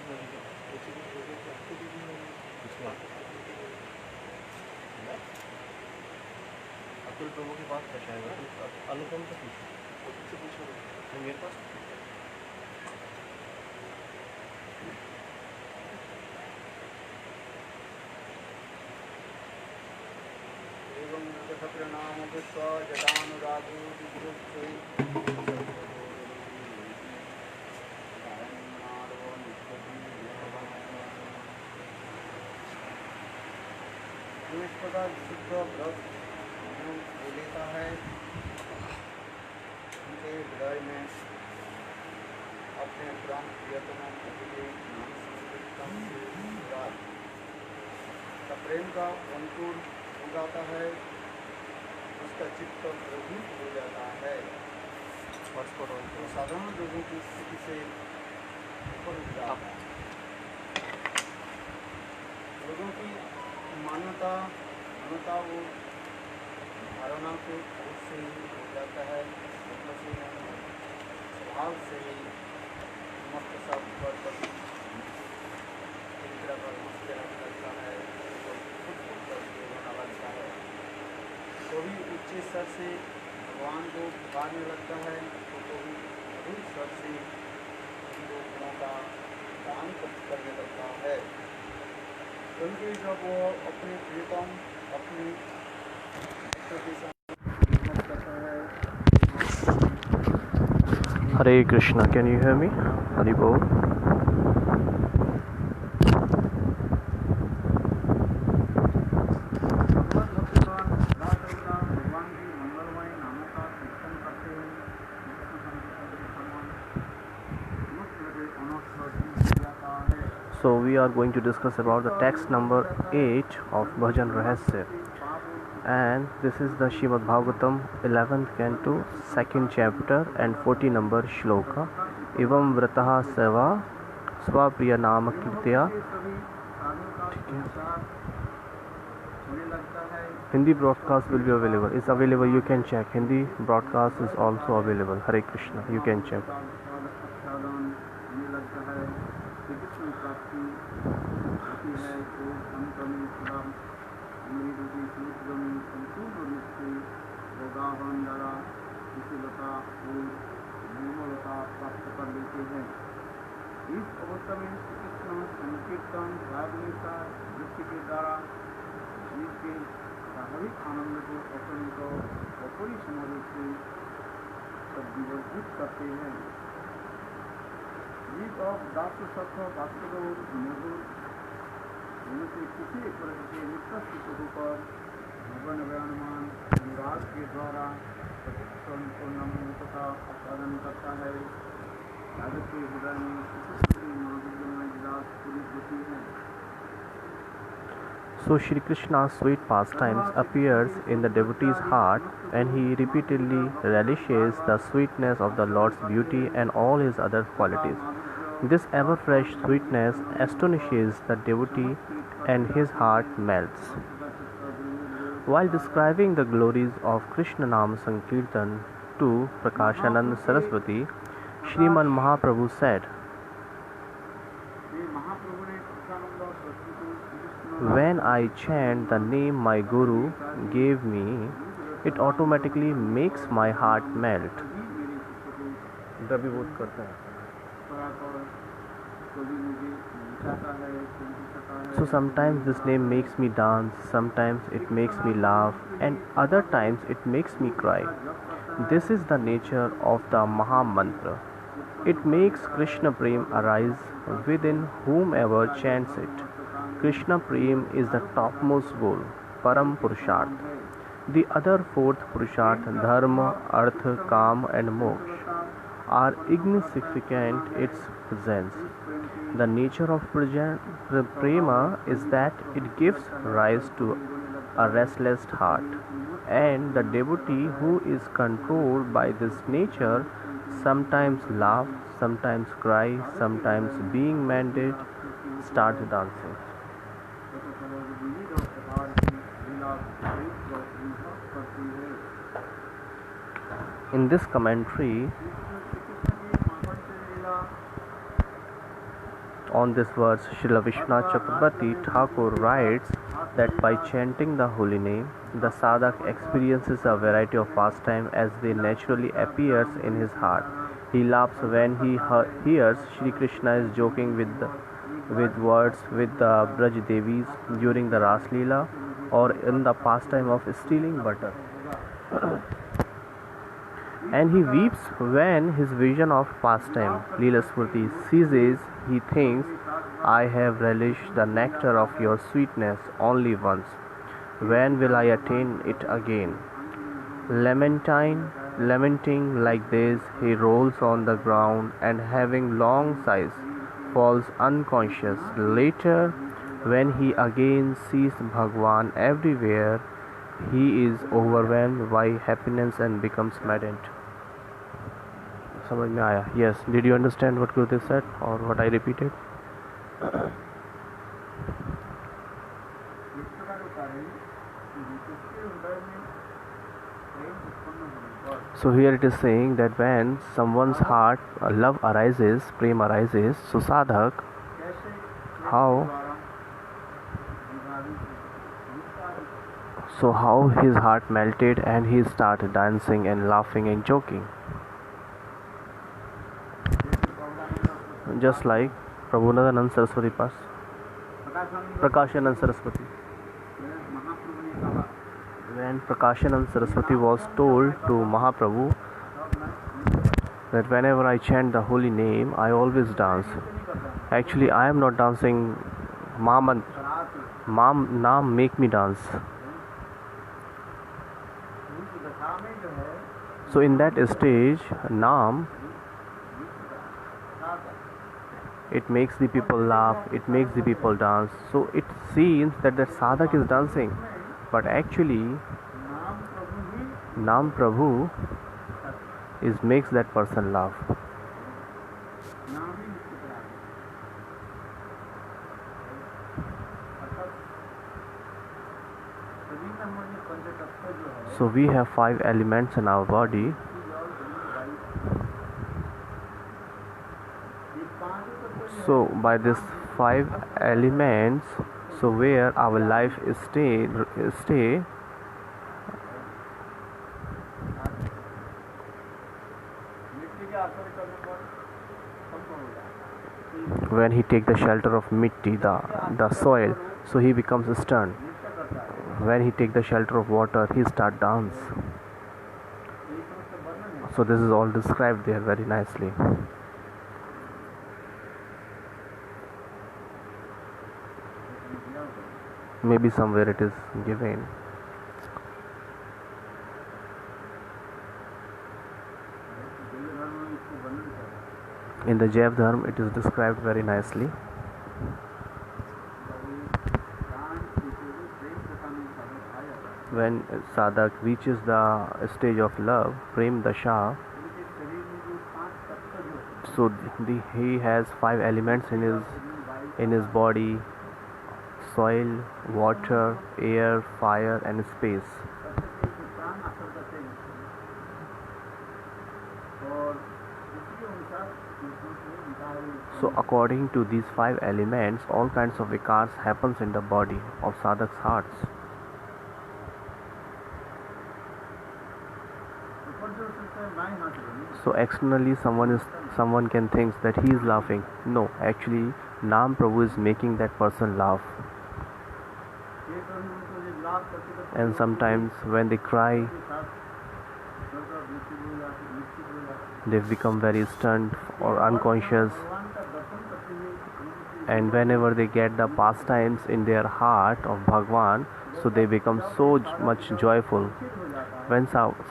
अतुल प्रभु के पास था शायद, अनुपम से पूछो मेरे पास। एवं प्रणाम कृत्वा जटानुरागो इस प्रकार शुद्ध व्रत ले लेता है, उनके हृदय में अपने प्राण प्रियतमों के लिए नाम संकीर्तन से प्रेम का अंकुर उगाता है, उसका चित्त प्रभुत हो जाता है। तो साधारण लोगों की स्थिति से ऊपर उठ जाता है। लोगों की मान्यता वो धारणा को बहुत से ही हो जाता है, मतलब से नहीं, स्वभाव से ही मस्त सब पर एक तरह का मस्त रहने लगता है, खुद होना लगता है। कोई उच्च स्तर से भगवान को पुकारने लगता है, तो कोई मधुर स्तर से उनको गुणों का दान करने लगता है। क्योंकि जब वो अपने प्रियतम अपने Hare Krishna, can you hear me? Hari Bol. So we are going to discuss about the text number 8 of Bhajan Rahasya, and this is the Srimad Bhagavatam 11th canto 2nd chapter and 40 number shloka. Evam vrataha seva swapriya nama kirtya. Hindi broadcast will be available. It's available. You can check. Hindi broadcast is also available. Hare Krishna. You can check. प्राप्त कर लेते हैं। इस अवस्था में श्री कृष्ण संकीर्तन रागलीला नृत्य के द्वारा जीव के स्वाभाविक आनंद को अत्यंत अपरिसीम रूप से विवर्जित करते हैं। जीव और दास सत्व वास्तव मधुर उनमें से किसी एक तरह से निष्ठ होकर भगवान व्यानमान अनुराग के द्वारा संपूर्ण तथा आस्वादन करता है। राजक के हृदय में माधुर्यमय विलास पूरी होती है। So Shri Krishna's sweet pastimes appears in the devotee's heart, and he repeatedly relishes the sweetness of the Lord's beauty and all his other qualities. This ever-fresh sweetness astonishes the devotee, and his heart melts. While describing the glories of Krishna Nam Sankirtan to Prakashanand Saraswati, Shriman Mahaprabhu said, "When I chant the name my Guru gave me, it automatically makes my heart melt." So sometimes this name makes me dance, sometimes it makes me laugh, and other times it makes me cry. This is the nature of the Maha Mantra. It makes Krishna Prem arise within whomever chants it. Krishna Prem is the topmost goal, Param Purusharth. The other fourth Purusharth, Dharma, Artha, Kam and Moksha, are insignificant in its presence. The nature of prema is that it gives rise to a restless heart, and the devotee who is controlled by this nature sometimes laugh, sometimes cry, sometimes being mended, starts dancing. In this commentary On this verse, Srila Vishwanath Chakrabarti Thakur writes that by chanting the holy name, the sadhak experiences a variety of pastime as they naturally appears in his heart. He laughs when he hears Shri Krishna is joking with words with the Braj Devis during the Ras Leela or in the pastime of stealing butter. And he weeps when his vision of pastime, Leela Smriti, ceases. He thinks, I have relished the nectar of your sweetness only once. When will I attain it again? Lamenting like this, he rolls on the ground and having long sighs, falls unconscious. Later, when he again sees Bhagwan everywhere, he is overwhelmed by happiness and becomes maddened. समझ में आया? Yes. Did you understand what Gurudev said or what I repeated? इस प्रकार होता है कि जिसके हृदय में प्रेम उत्पन्न होने पर So here it is saying that when someone's heart love arises, prem arises, so sadhak, कैसे how द्वारा विभावित विस्तारित so how his heart melted and he started dancing and laughing and joking, just like Prabhunadanand Saraswati Pas, Prakashanand Saraswati. महाप्रभु ने कहा When Prakashanand Saraswati was told to Mahaprabhu तब मैं that whenever I chant the holy name, I always dance. Actually, I am not dancing. Maam Naam make me dance. उस दशा में जो है So in that stage, Naam, it makes the people laugh, it makes the people dance. So it seems that the sadhak is dancing, but actually नाम प्रभु ही Naam Prabhu is makes that person laugh. नाम ही मुक्ति कराता है अर्थात शरीर में हमारे पंचतत्व जो है So we have 5 elements in our body. ये पांचों तत्व जो So by this 5 elements, so where our life is stay मिट्टी के आश्रय करने पर संभव हो जाता है when he take the shelter of mitti, the soil, so he becomes stern. नृत्य करता है When he take the shelter of water, he start dance. यही समस्त वर्णन है So this is all described there very nicely. Maybe somewhere it is given. Jain धर्म में इसको वर्णन कर रहा है In the Jaiv Dharma, it is described very nicely. दान केवल प्रेम दशा में साधक आ जाता है When sadhak reaches the stage of love, prem dasha, उनके शरीर में जो पांच तत्व जो है so he has 5 elements in his body: soil, water, air, fire, and space. सबसे तेज प्राण आश्रय करते हैं और उसी अनुसार दूसरों से विकार So according to these 5 elements, all kinds of vikars happens in the body of sadhak's hearts. ऊपर जो सोचता है मैं हंस रही हूँ So externally someone can think that he is laughing. No, actually Naam Prabhu is making that person laugh. ये कभी उनको ये लाभ करते करते And sometimes when they cry, के साथ थोड़ा मृत्यु हो जाती they become very stunned or unconscious. भगवान का दर्शन करते हुए उनकी And whenever they get the pastimes in their heart of Bhagwan, so they become so much joyful. चित हो जाता है When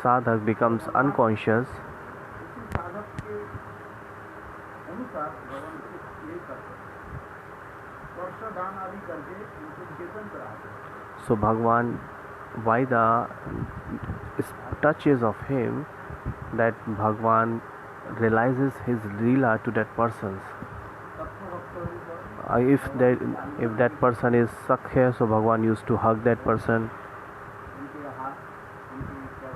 sadhak becomes unconscious, उसी साधक के अनुसार भगवान को ये करते हैं स्पर्श दान आदि करके उनको चेतन कराते हैं so Bhagwan, by the touches of him, that Bhagwan realizes his leela to that person. तत्व भक्त If that person is Sakhya, so Bhagwan used to hug that person. उनके हाथ उनके ऊपर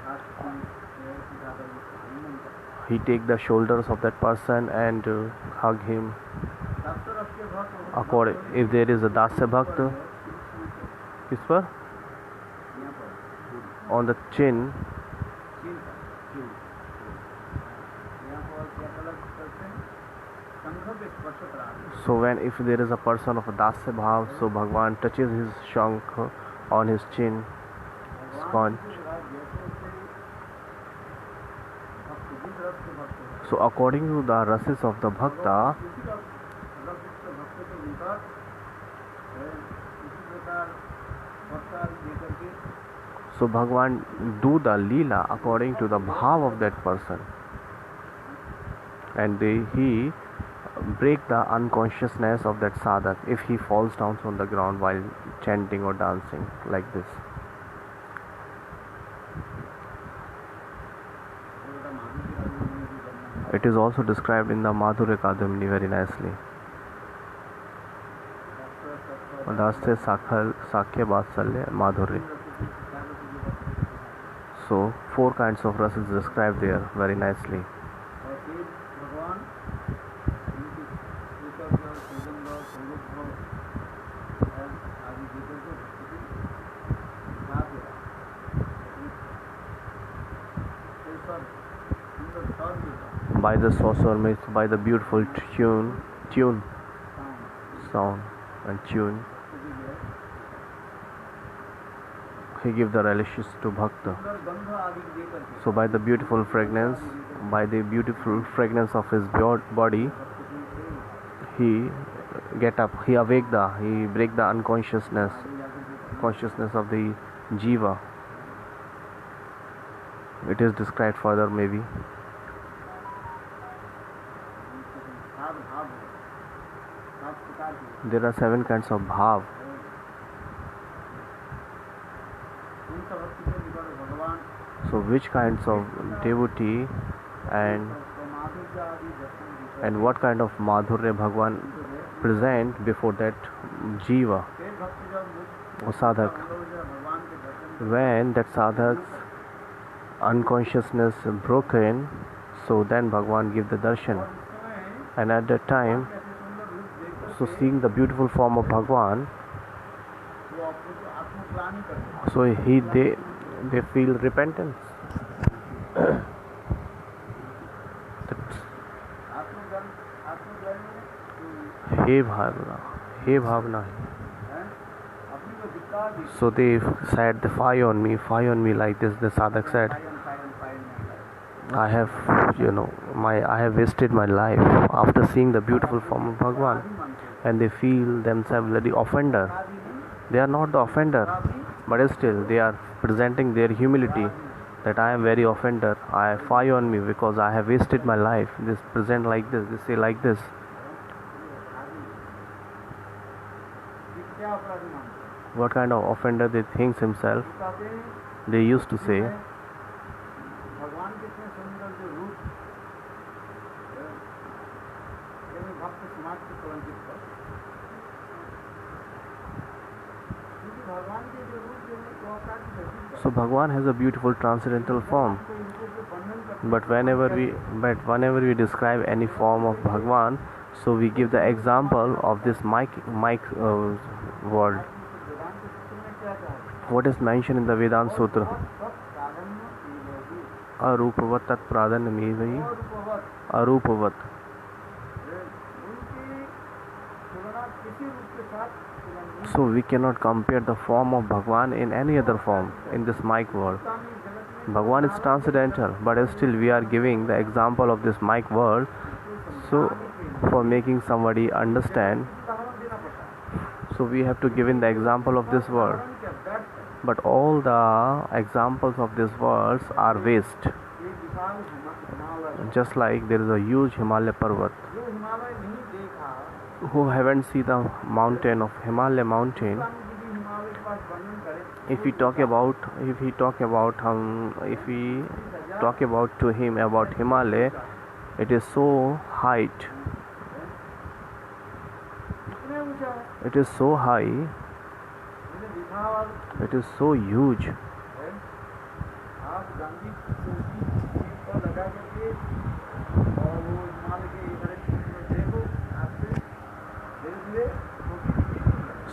हाथ की पैर की ज़्यादा आलिंगन करते He take the shoulders of that person and hug him. according if there is a dasya bhakt, किस पर, यहाँ पर on the chin, चीन पर यहाँ पर क्या कलर करते हैं संघ पे स्पर्श करा देते हैं। so when if there is a person of a dasya bhav, so Bhagwan touches his shankh on his chin, sponge. So according to the rasis of the bhakta, so Bhagwan do the leela according to the bhav of that person, and he break the unconsciousness of that sadhak if he falls down on the ground while chanting or dancing like this. It is also described in the Madhurya Kadamini very nicely. Dasya Sakya Vatsalya Madhurya. So 4 kinds of ras is described there very nicely. By the saucer means by the beautiful tune, sound and tune, he give the relishes to bhakta. So by the beautiful fragrance of his body, he get up, he awake he break the consciousness of the jiva. It is described further maybe. There are 7 kinds of bhav. So which kinds of devotee and what kind of madhurya Bhagwan present before that jiva or sadhak? When that sadhak's unconsciousness broken, so then Bhagwan give the darshan, and at that time, so seeing the beautiful form of Bhagwan, so they feel repentance. He bhavna. So they said, the fire on me like this. The sadhak said, I have wasted my life after seeing the beautiful form of Bhagwan, and they feel themselves the offender. They are not the offender, but still they are presenting their humility that I am very offender. I have fire on me because I have wasted my life. This present like this, they say like this. What kind of offender they think himself? They used to say, so Bhagwan has a beautiful transcendental form, but whenever we describe any form of Bhagwan, so we give the example of this mic word. What is mentioned in the Vedanta Sutra? Arupavat tat pradhanyamevahi arupavat. So we cannot compare the form of Bhagwan in any other form in this mic world. Bhagwan is transcendental, but still we are giving the example of this mic world, so for making somebody understand, so we have to give in the example of this world. But all the examples of these words are waste. Just like there is a huge Himalaya Parvat. Who haven't seen the mountain of Himalaya mountain? If we talk about to him about Himalaya, it is so height. It is so high. It is so huge.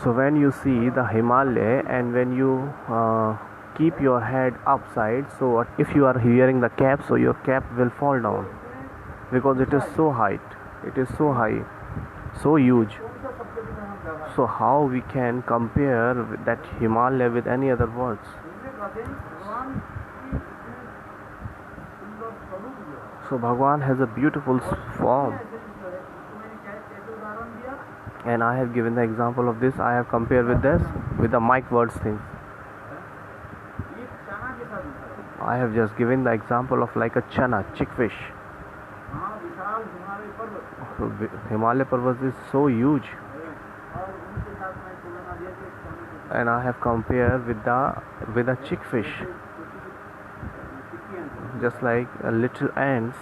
So when you see the Himalaya and when you keep your head upside, so if you are wearing the cap, so your cap will fall down because it is so high, so huge. So how we can compare that Himalaya with any other words? So Bhagwan has a beautiful form, and I have given the example of this. I have compared with this with the Mike words thing. I have just given the example of like a chana, chickfish. So Himalaya Parvat is so huge, and I have compared with a chickfish, just like a little ants.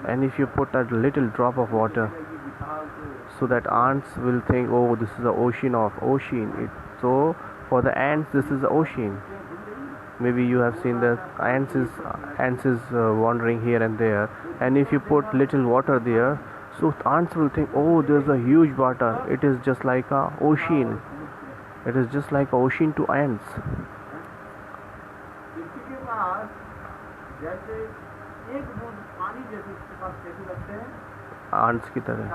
And if you put a little drop of water, so that ants will think, oh, this is the ocean. So for the ants, this is the ocean. Maybe you have seen the ants is wandering here and there, and if you put little water there, so ants will think, oh, there's a huge water. It is just like a ocean. It is just like ocean to ants. Ants की तरह,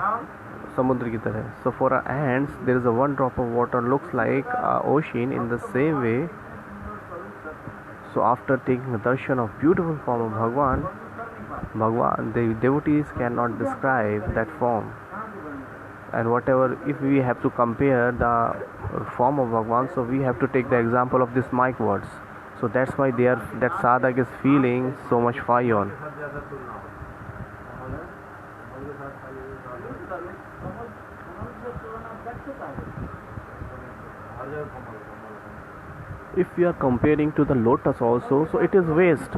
समुद्र की तरह. So for ants, there is a one drop of water looks like ocean. In the same way, so after taking the darshan of beautiful form of Bhagwan, the devotees cannot describe that form. And whatever, if we have to compare the form of Bhagwan, so we have to take the example of this mic words. So that's why that sadhak is feeling so much fire. If we are comparing to the lotus also, so it is waste.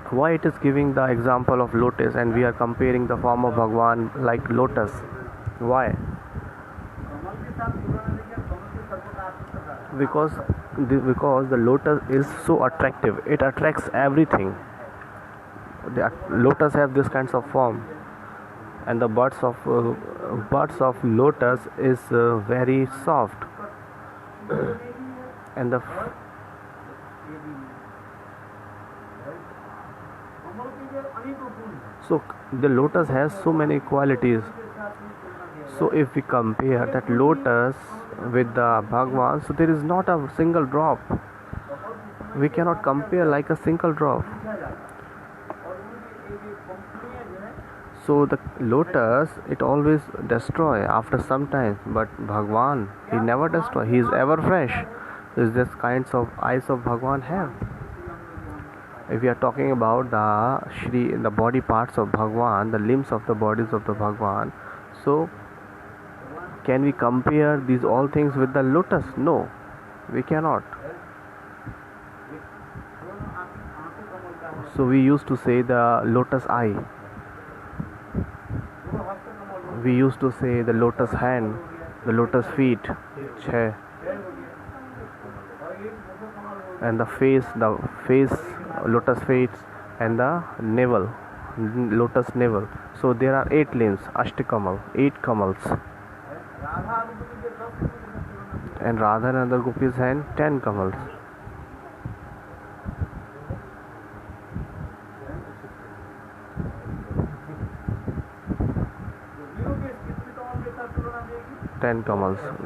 Why it is giving the example of lotus and we are comparing the form of Bhagwan like lotus? Why? Because the lotus is so attractive. It attracts everything. The lotus have this kinds of form, and the buds of lotus is very soft, and so the lotus has so many qualities. So if we compare that lotus with the Bhagwan, so there is not a single drop. We cannot compare like a single drop. So the lotus, it always destroy after some time, but Bhagwan, he never destroy. He is ever fresh. Is this kinds of eyes of Bhagwan have? If we are talking about the body parts of Bhagwan, the limbs of the bodies of the Bhagwan, so can we compare these all things with the lotus? No, we cannot. So we used to say the lotus eye. We used to say the lotus hand, the lotus feet, and the face, lotus face, and the navel, lotus navel. So there are 8 limbs, Ashtakamal, 8 kamals. And Radha and other gopis hand 10 kamals.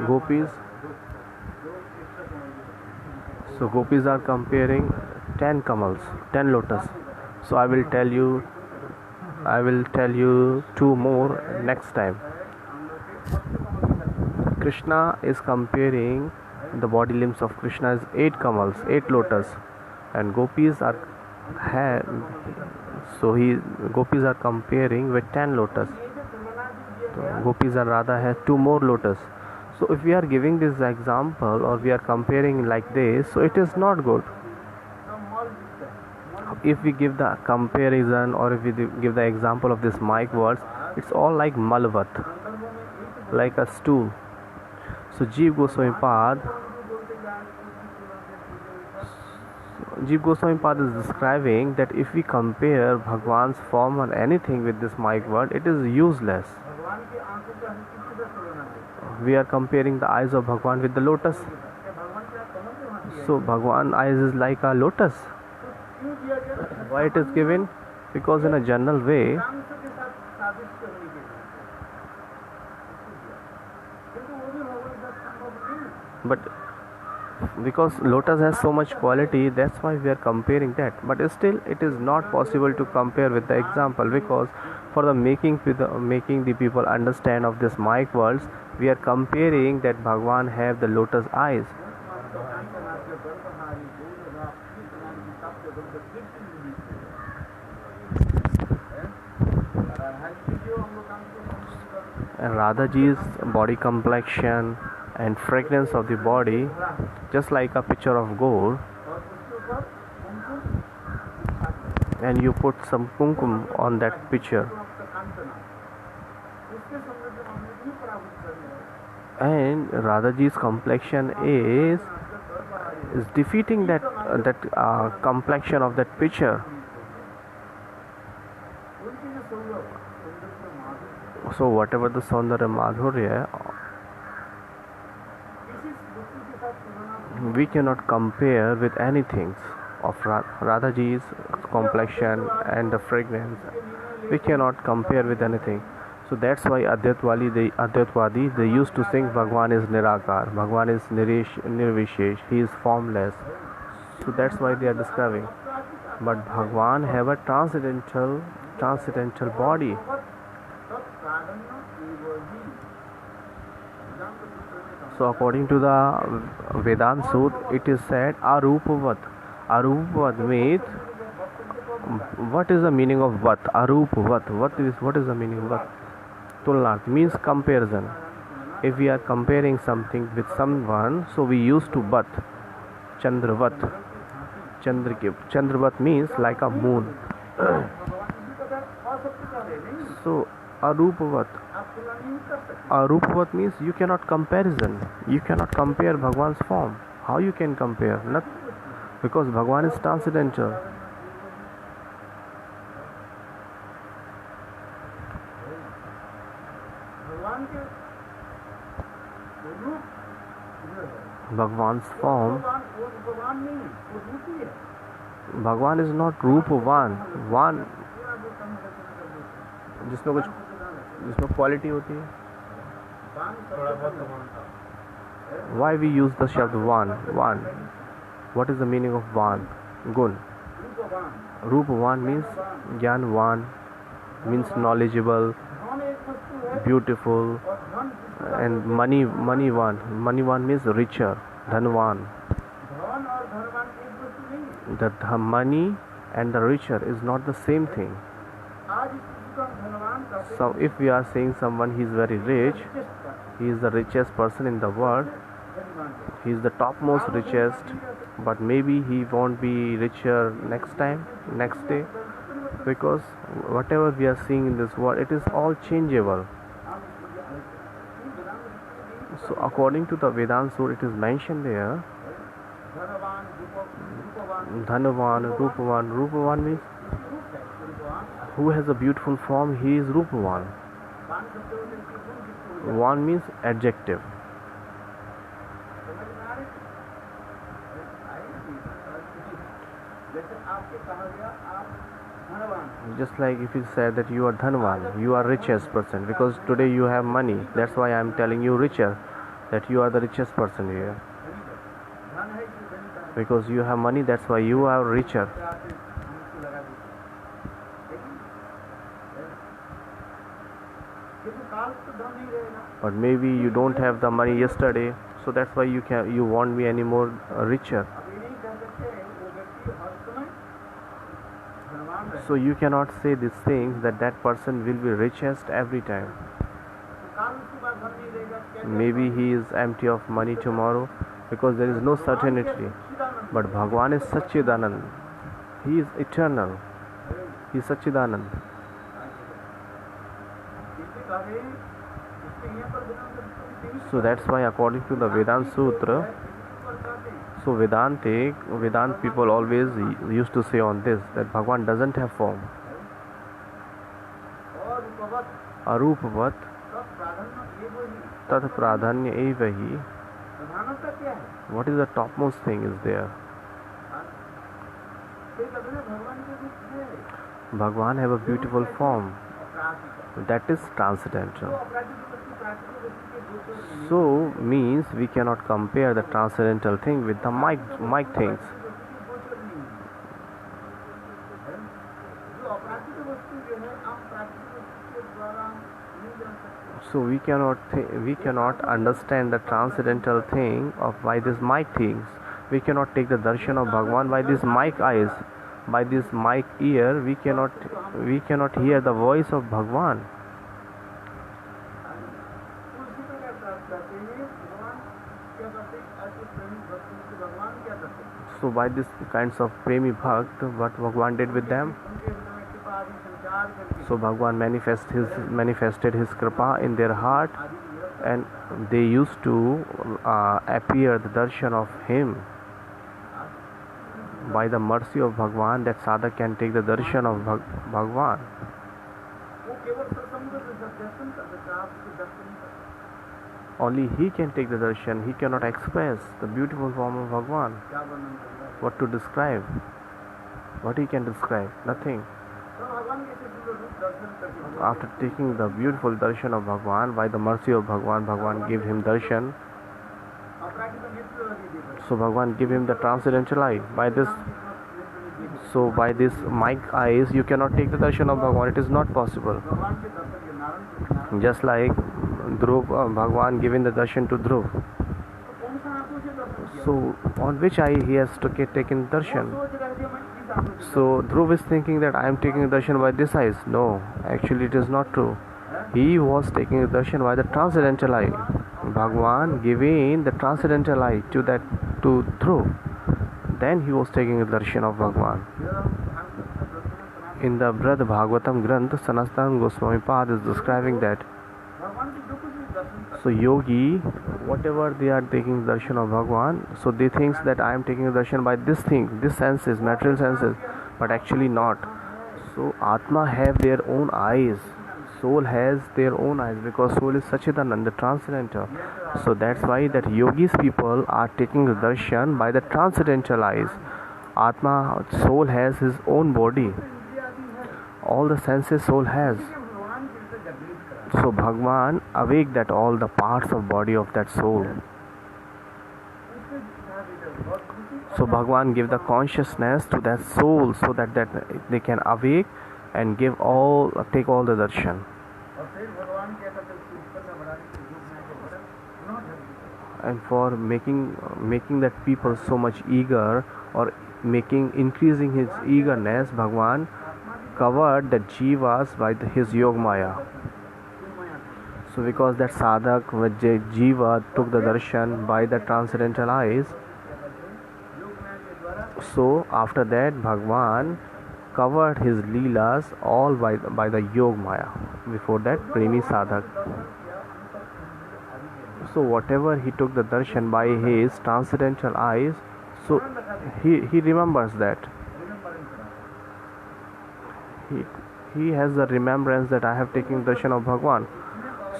Gopis. So gopis are comparing 10 kamals, 10 lotus. So I will tell you 2 more next time. Krishna is comparing the body limbs of Krishna as 8 kamals, 8 lotus, and gopis are comparing with 10 lotus. So gopis and Radha has 2 more lotus. So if we are giving this example or we are comparing like this, so it is not good. If we give the comparison or if we give the example of this mic words, it's all like malvat, like a stool. So Jiva Goswami Pad is describing that if we compare Bhagwan's form or anything with this mic word, it is useless. भगवान की आंखों का हम किसी से तुलना नहीं। We are comparing the eyes of Bhagwan with the lotus. क्या भगवान क्या समझ में आती है? So Bhagwan eyes is like a lotus. तो क्यों दिया गया? Why it is given? Because in a general way, कांश के साथ सादृश्य होने के लिए किंतु वो भी भगवान का संभव नहीं। but because lotus has so much quality, that's why we are comparing that. But still it is not possible to compare with the example, because for the making the people understand of this mic words, we are comparing that Bhagwan have the lotus eyes. And Radhaji's body complexion and fragrance of the body, just like a picture of gold, and you put some kumkum on that picture, and Radhaji's complexion is defeating that complexion of that picture. So whatever the Saundarya Madhurya, we cannot compare with anything of Radhaji's complexion and the fragrance. We cannot compare with anything. So that's why Advaitvadi they used to sing Bhagwan is Nirakar, Bhagwan is Nirvishesh, he is formless. So that's why they are describing. But Bhagwan have a transcendental body. So according to the Vedanta Sutra, it is said Arupavat. Arupavat means, what is the meaning of Vat? Arupavat. What is the meaning of Vat? Tulnat means comparison. If we are comparing something with someone, so we used to Vat. Chandravat. Chandravat means like a moon. So Arupavat. Arupavat means you cannot comparison. You cannot compare Bhagwan's form. How you can compare? Not because Bhagwan is transcendental. Bhagwan's form. Bhagwan is not Rupavan. One जिसमें quality होती है. Why we use the शब्द one? What is the meaning of one? Gun. Rupavan means Jnanvan, means knowledgeable, beautiful, and Manivan means richer, Dhanvan. The money and the richer is not the same thing. So if we are saying someone he is very rich, he is the richest person in the world, he is the topmost richest, but maybe he won't be richer next day, because whatever we are seeing in this world, it is all changeable. So according to the Vedanta Sutra, it is mentioned there, Dhanavan, Rupavan. Rupavan means who has a beautiful form, he is Rupavan. Van means adjective. Just like if you say that you are Dhanvan, you are richest person, because today you have money, that's why I am telling you richer, that you are the richest person here. Because you have money, that's why you are richer. But maybe you don't have the money yesterday, so that's why you won't be any more richer. So you cannot say these things that person will be richest every time. Maybe he is empty of money tomorrow, because there is no certainty. But Bhagwan is Satchidanand. He is eternal. He is Satchidanand. So that's why according to the Vedanta Sutra, so Vedanta people always used to say on this, that Bhagwan doesn't have form. Arupavat tat pradhanya eva hi. प्रधानता क्या है? What is the topmost thing is there? तो ये कहते हैं भगवान के रूप है Bhagwan have a beautiful form अपराधी that is तो transcendental. अपराधी की वस्तु प्राकृतिक वस्तु के गोचर नहीं है। So means we cannot compare the transcendental thing with the mic things. जो अप्राकृतिक वस्तु जो है आप प्राकृतिक वस्तु के द्वारा नहीं जान सकते। So we cannot understand the transcendental thing of by these mic things. We cannot take the darshan of Bhagwan by these mic eyes, by this mic ear. We cannot hear the voice of Bhagwan. उसी प्रकार प्राप्त करते हैं भगवान क्या करते हैं ऐसे प्रेमी भक्तों से भगवान क्या करते हैं So by these kinds of premi bhakt, what Bhagwan did with them? उनके हृदय में कृपा आदि संचार करके So Bhagwan manifested his kripa in their heart, and they used to appear the darshan of him. By the mercy of Bhagwan, that sadhak can take the darshan of Bhagwan. वो केवल सत्संग से दर्शन कर सकता है, आप उसको दर्शन नहीं कर सकते। Only he can take the darshan. He cannot express the beautiful form of Bhagwan. क्या वर्णन करेगा? What to describe? What he can describe? Nothing. तो भगवान के ऐसे सुंदर रूप दर्शन करके After taking the beautiful darshan of Bhagwan, by the mercy of Bhagwan, Bhagwan gave him darshan. अपराधी नेत्र लगी देकर So Bhagwan gave him the transcendental eye. By this mic eyes, you cannot take the darshan of Bhagwan. It is not possible. भगवान के दर्शन के नारायण के Narayan Just like Dhruv, Bhagwan giving the darshan to Dhruv. तो कौन सा आंखों से दर्शन किया? So on which eye he has to taken darshan? सोच रहे थे मैं इस आंखों से So Dhruv is thinking that I am taking darshan by this eyes. No, actually it is not true. He was taking darshan by the transcendental eye. Bhagwan giving the transcendental eye to Dhruv. Then he was taking the darshan of Bhagwan. In the Brad Bhagavatam Granth, Sanatana Goswami Pad is describing that. भगवान के जो कुछ भी दर्शन कर So yogi, whatever they are taking darshan of Bhagwan, so they think that I am taking darshan by this thing, this senses, material senses, but actually not. So Atma have their own eyes. Soul has their own eyes because soul is Sachidanand, the transcendental. So that's why that yogis people are taking the darshan by the transcendental eyes. Atma, soul has his own body. All the senses soul has. भगवान के से जागृत करा So Bhagwan awake that all the parts of body of that soul. उसके साथ इधर बहुत खुशी So Bhagwan give the consciousness to that soul so that they can awake and take all the darshan. और फिर भगवान क्या करते हैं उसको उत्पन्न बढ़ाने के रूप में आके बड़ा पुनः जागृत And for making that people so much eager, or increasing his eagerness, Bhagwan covered the jivas by his yoga maya. So because that sadhak with jiva took the darshan by the transcendental eyes, so after that Bhagwan covered his leelas all by the yoga maya before that premi sadhak. So whatever he took the darshan by his transcendental eyes, so he remembers that. He has the remembrance that I have taken darshan of Bhagwan.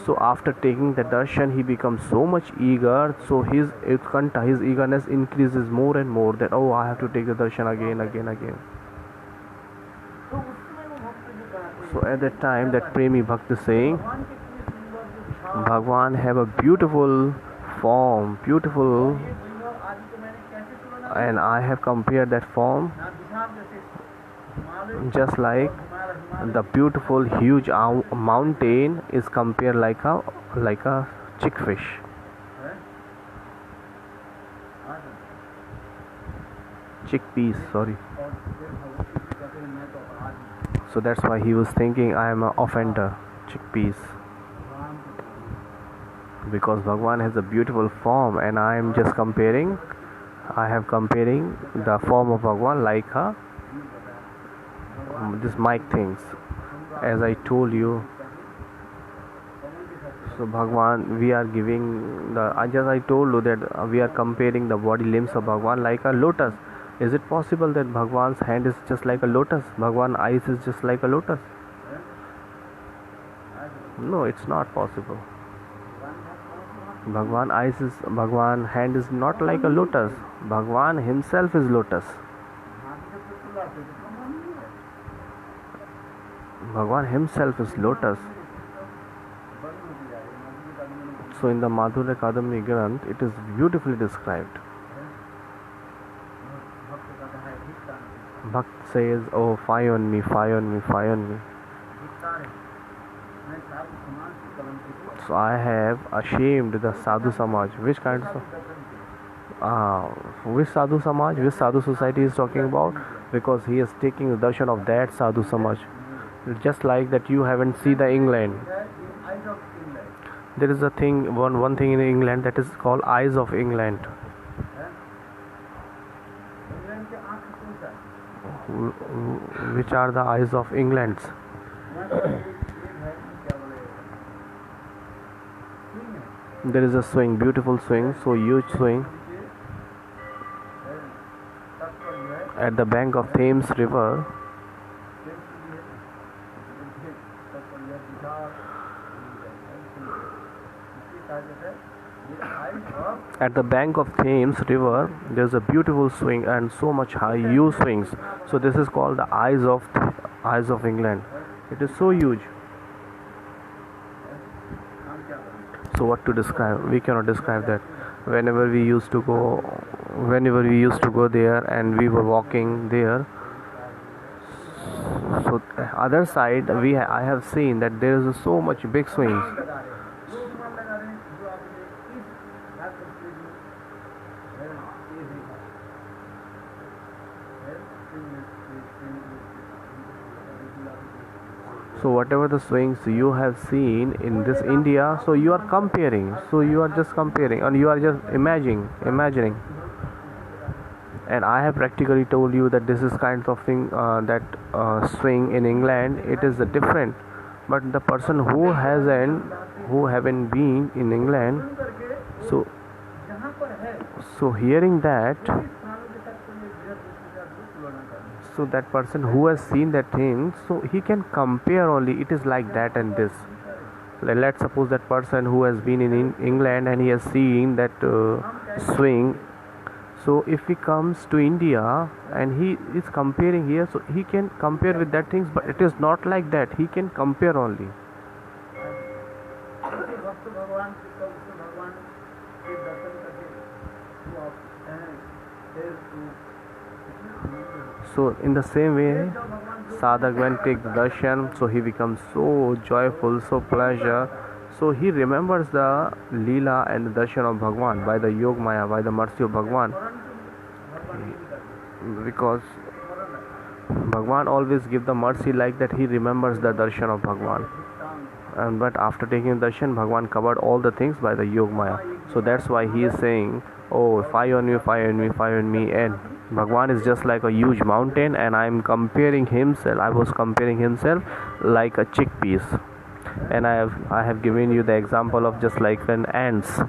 So after taking the darshan, he becomes so much eager. So his utkanta, his eagerness increases more and more. That I have to take the darshan again. तो उसमें वो भक्त जो कहते So at that time, that premi bhakt is saying, भगवान के इतने सुंदर जो छाप Bhagwan have a beautiful form, beautiful, ये वैभव आदि को मैंने कैसे तुलना and I have compared that form ना विशाल जैसे Himalaya just like Himalaya the beautiful huge mountain is compared like a chickfish. है Chickpeas, sorry. और फिर भगवती कहते हैं मैं तो अपराधी So that's why he was thinking I am an offender. Chickpeas. भगवान को Because Bhagwan has a beautiful form and I am just comparing the form of Bhagwan like this mic things, as I told you. So Bhagwan, we are giving I told you that we are comparing the body limbs of Bhagwan like a lotus. Is it possible that Bhagwan's hand is just like a lotus? Bhagwan's eyes is just like a lotus? No, it's not possible. Bhagwan hand is not like a lotus. Bhagwan himself is lotus. Bhagwan himself is lotus. So in the Madhurya Kadamini Granth, it is beautifully described. Bhakt says, oh, fie on me, fie on me, fie on me. So I have ashamed the Sadhu Samaj. Which kind of which Sadhu Samaj, which Sadhu society is talking about? Because he is taking the darshan of that Sadhu Samaj. Just like that you haven't seen the England. There is a thing, one thing in England that is called Eyes of England. Which are the eyes of England? There is a swing, beautiful swing, so huge swing at the bank of Thames River. At the bank of Thames River, there is a beautiful swing and so much high, huge swings. So this is called the eyes of England. It is so huge. So what to describe? We cannot describe that. Whenever we used to go there and we were walking there. So other side, I have seen that there is so much big swings. So whatever the swings you have seen in this India, so you are comparing. So you are just comparing and you are just imagining. And I have practically told you that this is kind of thing that swing in England, it is different. But the person who haven't been in England, so hearing that, so that person who has seen that thing, so he can compare only. It is like that and this. Let's suppose that person who has been in England and he has seen that swing. So if he comes to India and he is comparing here, so he can compare with that things, but it is not like that. He can compare only. So in the same way, sadhak when take the darshan, so he becomes so joyful, so pleasure. So he remembers the Leela and the darshan of Bhagwan by the Yog Maya, by the mercy of Bhagwan. Because Bhagwan always give the mercy like that, he remembers the darshan of Bhagwan. But after taking darshan, Bhagwan covered all the things by the Yog Maya. So that's why he is saying, oh, fie on me, fie on me, fie on me. And Bhagwan is just like a huge mountain, and I was comparing himself like a chickpeas. And I have given you the example of just like an ants.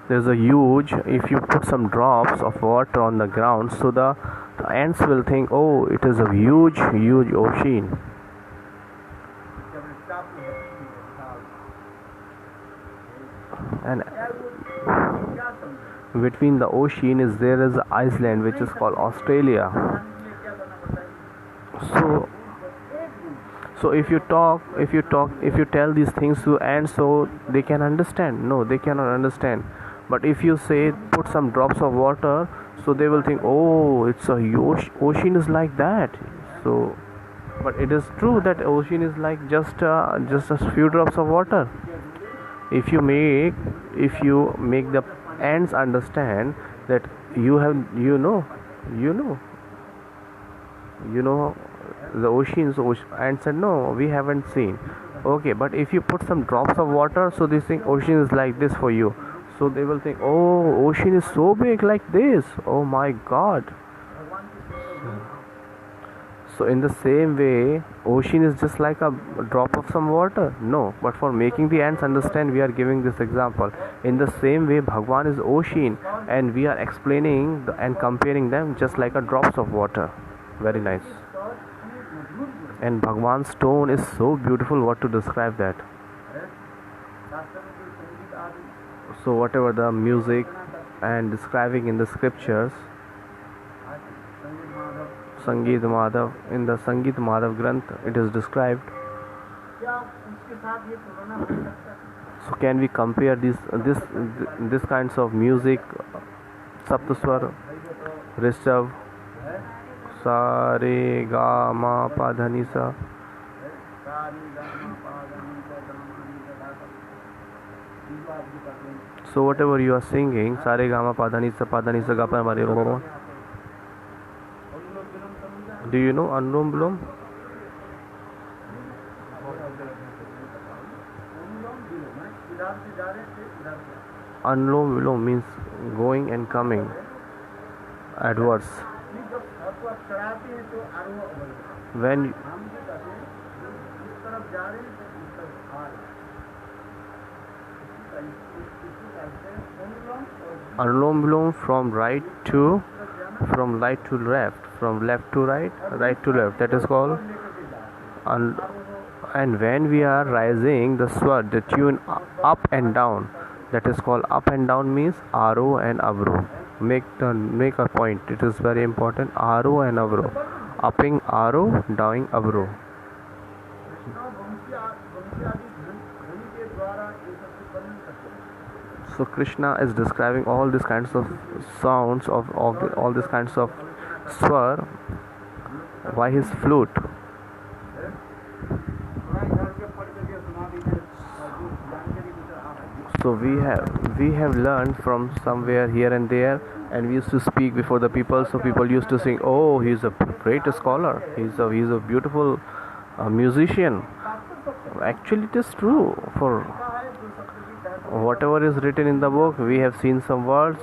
There's a huge, if you put some drops of water on the ground, so the ants will think, oh, it is a huge ocean. And between the ocean there is Iceland, which is called Australia. So if you tell these things to ants, so they can understand. No, they cannot understand. But if you say put some drops of water, so they will think, oh, it's a huge ocean is like that. So, but it is true that ocean is like just a few drops of water. If you make the ants understand that you know the oceans, ants said, no, we haven't seen. Okay, but if you put some drops of water, so they think ocean is like this for you. So they will think, oh, ocean is so big like this. Oh my God. So in the same way, ocean is just like a drop of some water. No, but for making the ants understand, we are giving this example. In the same way, Bhagwan is ocean, and we are explaining and comparing them just like a drops of water. Very nice. And Bhagwan's tone is so beautiful. What to describe that? So whatever the music and describing in the scriptures, संगीत Madhav in the Sangeet Madhav Granth, it is described. क्या उसके साथ ये तुलना हो सकता है? So can we compare this kinds of music, Saptaswar, Rishabh, Sa Re Ga Ma Pa Dha Ni Sa. So whatever you are singing, Sa Re Ga Ma Pa Dha Ni Sa Ga Pa Ma Re Ga Ma. Do you know Anulom Vilom? Anulom Vilom means going and coming adverse. When Anulom Vilom from right to left, from left to right, right to left, that is called and when we are rising the swar, the tune up and down, that is called up and down means Aro and Avro. Make a point, it is very important. Aro and Avro, upping Aro, downing Avro. So Krishna is describing all these kinds of sounds of all these kinds of swar by his flute. So we have learned from somewhere here and there, and we used to speak before the people. So people used to sing, "Oh, he's a great scholar. He's a beautiful musician." Actually, it is true. For whatever is written in the book, we have seen some words.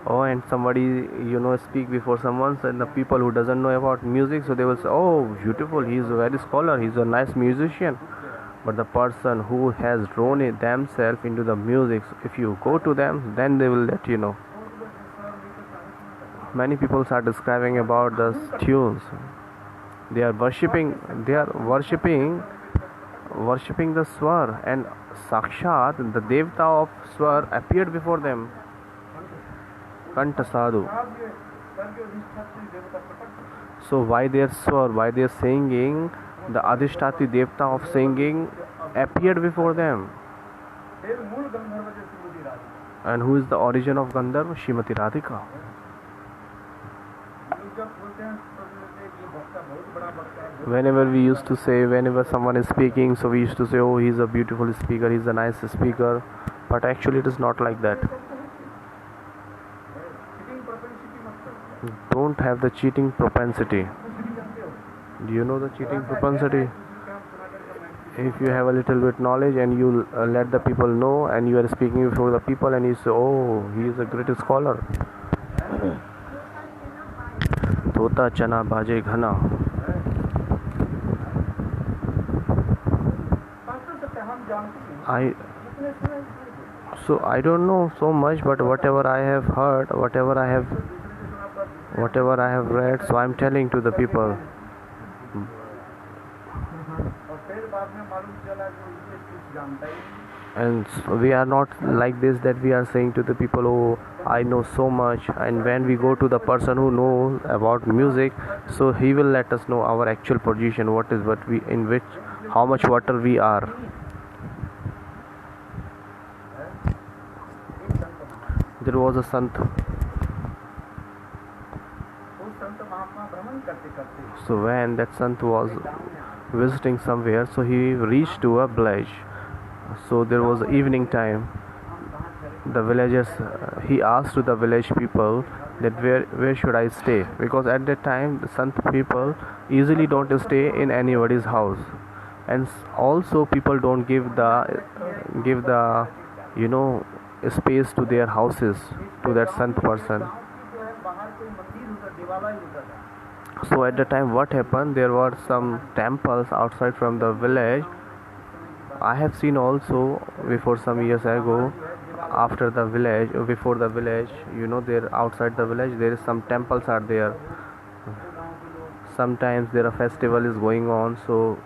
Oh, and somebody speak before someone, and the people who doesn't know about music, so they will say, "Oh, beautiful. He's a very scholar. He's a nice musician." But the person who has drawn it themselves into the music, if you go to them, then they will let you know. Many people are describing about the tunes. They are worshipping the swar, and Sakshat, the Devta of swar, appeared before them. Kanta Sadhu. So why they are swar, why they are singing, the Adhishtati Devta of singing appeared before them. And who is the origin of Gandharva? Srimati Radhika. Whenever someone is speaking, so we used to say, "Oh, he's a beautiful speaker, he's a nice speaker." But actually it is not like that. Don't have the cheating propensity. Do you know the cheating propensity? If you have a little bit knowledge and you let the people know, and you are speaking before the people and you say, "Oh, he is a great scholar." Tota chana bhaje ghana. I don't know so much, but whatever I have heard, whatever I have read, so I'm telling to the people. And we are not like this, that we are saying to the people, "Oh, I know so much." And when we go to the person who knows about music, so he will let us know our actual position, how much water we are. There was a Sant. So when that Sant was visiting somewhere, so he reached to a village. So there was evening time. The villagers, he asked to the village people that where should I stay, because at that time the Sant people easily don't stay in anybody's house, and also people don't give the space to their houses to that Sant person. So at the time what happened, there were some temples outside from the village. I have seen also before some years ago, before the village, there outside the village there is some temples are there. Sometimes there a festival is going on, so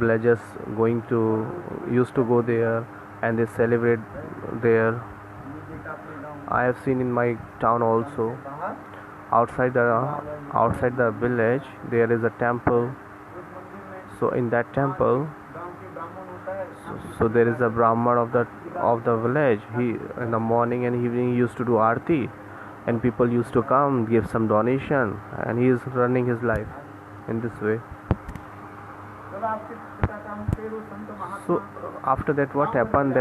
villagers used to go there, and they celebrate there. I have seen in my town also. बाहर Outside the village there is a temple. उस मंदिर में So in that temple, गांव के ब्राह्मण होता है so there is a brahman of the village. He in the morning and evening he used to do aarti, and people used to come give some donation, and he is running his life in this way. जब आपके पिता का हम फिर वो संत महात्मा So after that, what happened?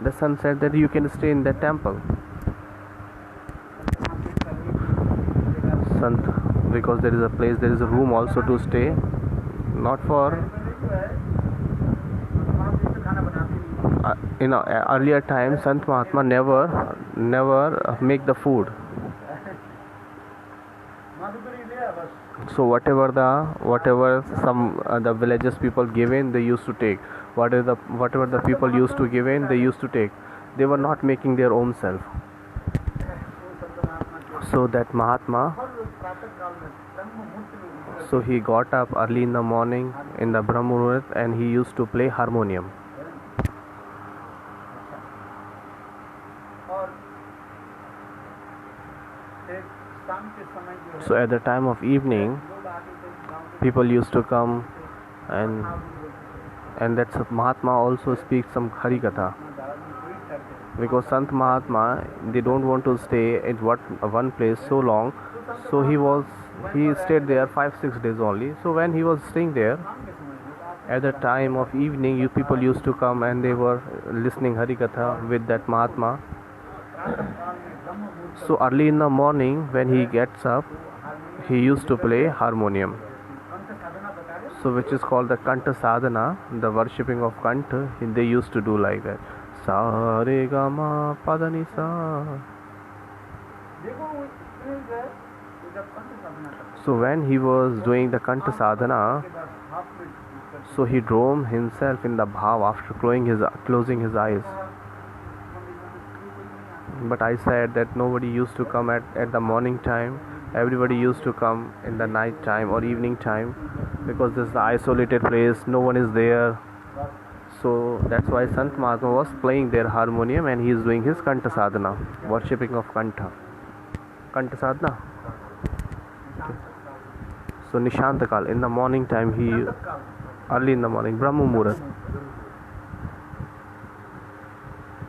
The son said that you can stay in that temple. Sant, because there is a place, there is a room also to stay, not for. खाना बनाते नहीं In earlier times, Sant Mahatma never make the food. Madhupuri लिया बस So whatever some the villages people give in, they used to take. Whatever the people used to give in, they used to take. They were not making their own self. वो संत महात्मा के So that Mahatma, हर रोज प्रातः काल में ब्रह्म मुहूर्त में उठकर so he got up early in the morning in the Brahma Muhurat and he used to play harmonium. और एक शाम के समय जो है So at the time of evening, लोग आते थे गांव के people used to come and खाना and that Mahatma also speaks some Hari Katha. दादा में पूरी करते Because Sant Mahatma, they don't want to stay at one place so long, so he stayed there 5-6 days only. So when he was staying there, शाम के समय में at the time of evening, you people used to come and they were listening Hari Katha with that Mahatma. प्रातः काल में ब्रह्म मुहूर्त So early in the morning when he gets up, he used to play harmonium. कंठ साधना बता रहे So which is called the Kanta Sadhana, the worshipping of Kanta. They used to do like that. Sa re ga ma pa da ni sa. देखो वो इतने जो है वो जब कंठ साधना करते So when he was doing the Kanta Sadhana, के बाद हाथ में ढूंढकर so he drove himself in the bhav after closing his eyes. But I said that nobody used to come at the morning time. Everybody used to come in the night time or evening time because this is the isolated place. No one is there. So that's why Sant Mahatma was playing their harmonium and he is doing his Kanta Sadhana, worshipping of Kanta. Kanta Sadhana. So Nishantakal, in the morning time, early in the morning, Brahma Muhurat.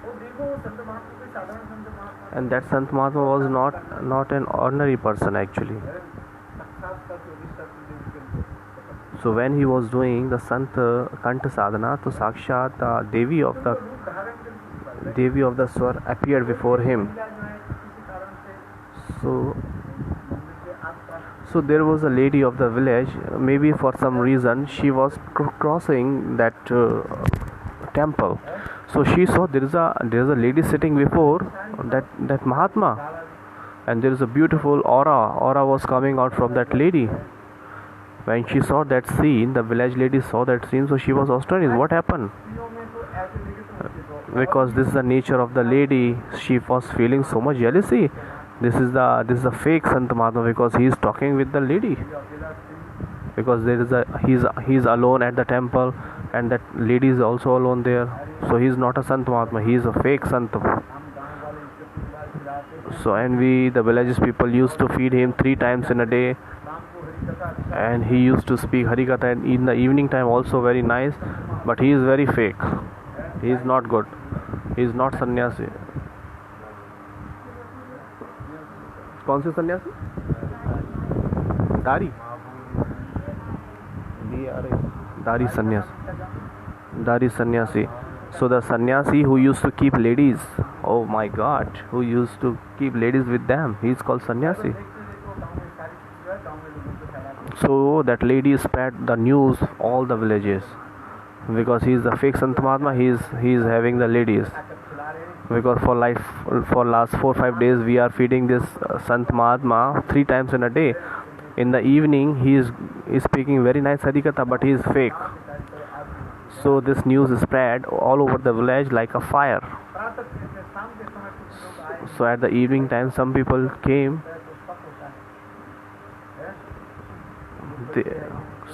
वो देखो वो संत महात्मा कोई साधारण संत महात्मा And that Sant Mahatma was not an ordinary person actually. साक्षात का चौबीस उनके So when he was doing the Sant Kanta Sadhana, to Sakshat Devi of the रूप धारण कर Devi of the Swar appeared before him. महिला जो है किसी कारण से So मंदिर के आसपास so there was a lady of the village. Maybe for some reason she was crossing that temple. So she saw there is a lady sitting before that Mahatma, and there is a beautiful aura was coming out from that lady. When she saw that scene, the village lady saw that scene, so she was astonished. What happened? स्त्रियों में तो ऐसे देखे तो मुझे तो Because this is the nature of the lady. She was feeling so much jealousy. This is the fake Sant Mahatma because he is talking with the lady. अकेला स्त्री Because there is he's alone at the temple, and that lady is also alone there. So he is not a Sant Mahatma. He is a fake Sant. हम गाँव वाले इसके परिवार खिलाते So and the villages people used to feed him 3 times in a day, शाम को हरी कथा and he used to speak Hari Katha, and in the evening time also very nice, but he is very fake. He is not good. He is not sannyasi. कौन से सन्यासी? दारी Dari sannyasi. So the sannyasi who used to keep ladies, oh my God, who used to keep ladies with them, he is called sannyasi. So that lady spread the news all the villages because he is the fake Sant Mahatma. He is having the ladies because for last 4-5 days we are feeding this Sant Mahatma 3 times in a day. In the evening he is speaking very nice Harikatha, but he is fake. So this news spread all over the village like a fire. So at the evening time some people came.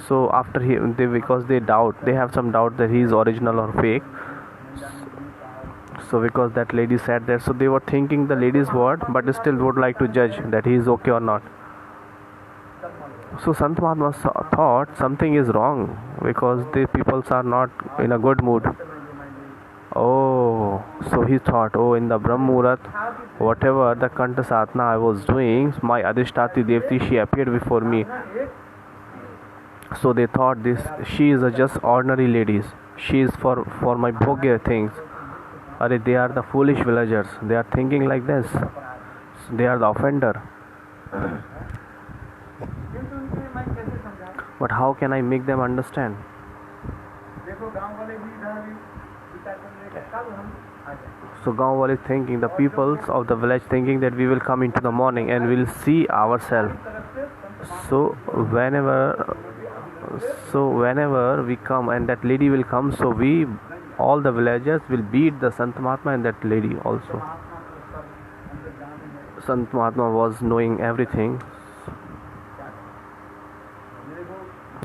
So after because they have some doubt that he is original or fake. So because that lady sat there, so they were thinking the lady's word, but still would like to judge that he is okay or not. So Sant Mahatma thought something is wrong because the peoples are not in a good mood. Oh, so he thought, oh, in the Brahm Muhurat, whatever the Kanta Sadhana I was doing, my Adhishtati Devti, she appeared before me. So they thought this, she is a just ordinary ladies. She is for my bhogya things. They are the foolish villagers. They are thinking like this. They are the offender. But how can I make them understand? So Gaon is thinking, the peoples of the village thinking that we will come into the morning and we'll see ourselves. So whenever we come and that lady will come, so we, all the villagers, will beat the Sant Mahatma and that lady also. Sant Mahatma was knowing everything.